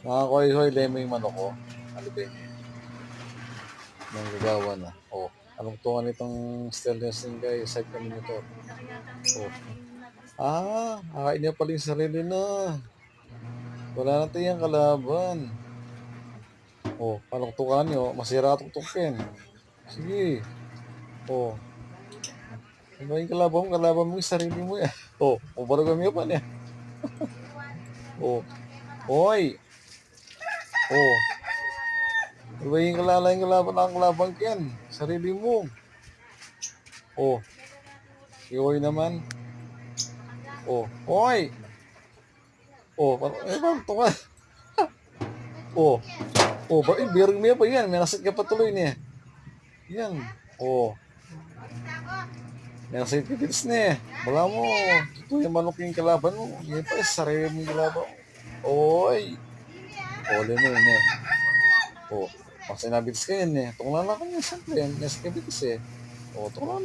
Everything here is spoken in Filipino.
Mga koy-hoy, lemo yung manok ko. Ano ba yun? Nang gagawa na. Oh, anong tungan nitong stainless steel guys? Side kami nito. Oh. Akain niya pala yung sarili na. Wala na tayong kalaban. Oh, anong tukan nyo? Masira tuktukin. Sige. Oh, ano ba yung kalaban mo? Kalaban mo yung sarili mo yan. Oh, barang kami pa niya. Oh, hoy. Oh, ano ba yung kalaban ang kalaban ko yan? Sarili mo. Oh, iwoy naman. Oh, hoy. Oh, parang tukan. Oh, bearing mo yan pa yan. May nasat ka pa tuloy niya. Yan. Oh, may nasat ka tilis niya. Bala mo, totoo yung manok yung kalaban mo. Yan pa, sarili mo yung kalaban mo. Oy. Oh, lino yun eh. Oh, pag sinabitis ka yan eh. Tungla lang ka niya, siyempre yan. Nasa kabitis eh. Oh, tungla